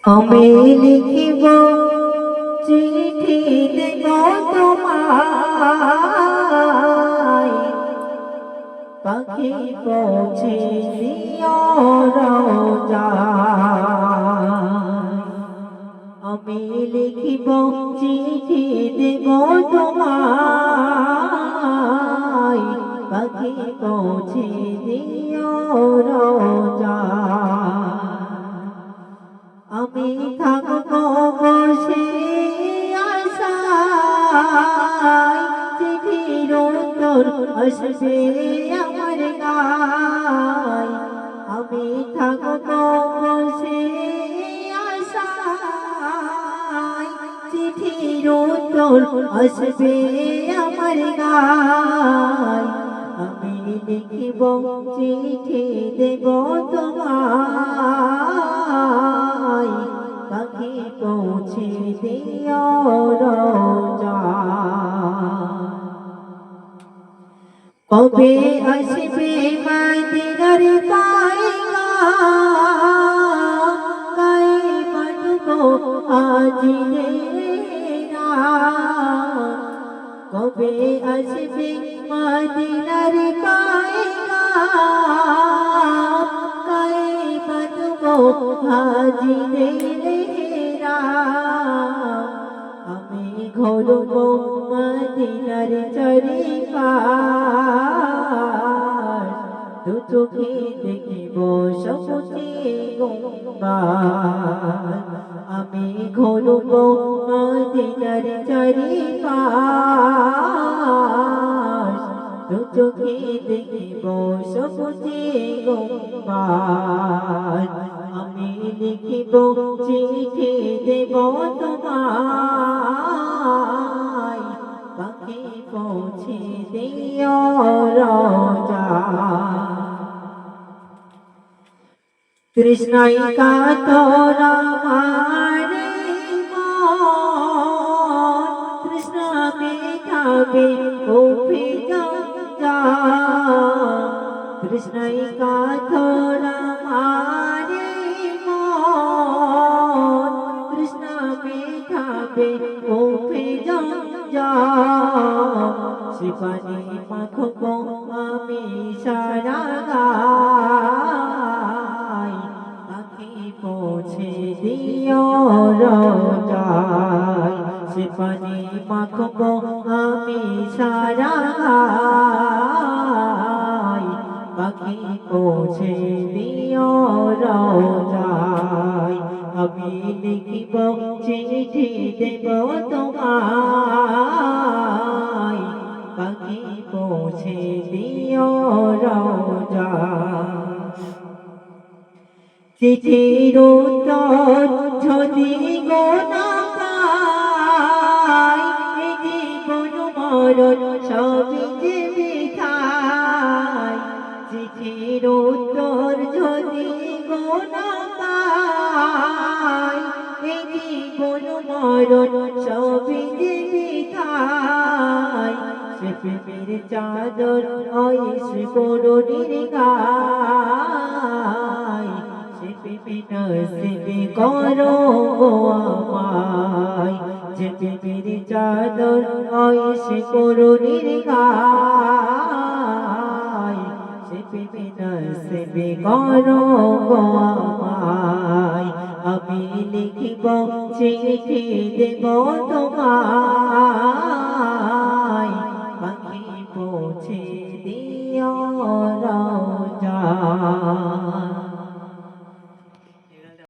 আমি লিখিব চিঠি দেব তোমায়, পাখি পৌঁছে দিও রোজায়। আমি লিখিব চিঠি দেব তোমায়, পাখি পৌঁছে দিও রোজায়। আমি থাকবো বসে আশায়, চিঠির উত্তর আসবে আমার গায়। আমি থাকবো বসে আশায়, চিঠির উত্তর আসবে আমার গায়। আমি লিখিব চিঠি দেব তোমায়, পাখি পৌঁছে দিও রোজায়। কবে আসবে মদিনার পয়গাম, গায়ে বাঁধবো আজিরের নাম। কবে আসবে মদিনার পয়গাম, গায়ে বাঁধবো আজিরের নাম। আমি ঘুরবো মদিনার চারিপাশ, দু চোখে দেখিব সবুজে গুম্বাদ। আমি ঘুরবো মদিনার চারিপাশ, দু চোখে দেখিব সবুজে গুম্বাদ। আমি লিখিব চিঠি দেব তোমায়, পাখি পৌঁছে দিও রোজায়। তৃষ্ণায় কাতর আমার মন, তৃষ্ণা মেটাবে কফি জমজম। তৃষ্ণায় কাতর আমার মন, তৃষ্ণা মেটাবে কফি জমজম। সে পানি মাখবো আমি সারা গায়, পাখি পৌঁছে দিও রোজায়। সে পানি মাখবো আমি সারা গায়, পাখি পৌঁছে দিও রোজায়। আমি লিখিব চিঠি দেব তোমায়, পাখি পৌঁছে দিও রোজায়। চিঠির উত্তর যদি গো না পাই, জীবন মরণ সবই যে বৃথায়। চিঠির উত্তর যদি গো না পাই, জীবন মরণ সবই যে বৃথায়। সে প্রেমের চাদর আইসে করুণীর গায়, সে প্রেমে নসিবে করো গো আমায়। যে প্রেমের চাদর আইসে করুণীর গায়, সে প্রেমে নসিবে করো গো আমায়। আমি লিখিব চিঠি দেব তোমায়, পাখি পৌঁছে দিও রোজায়।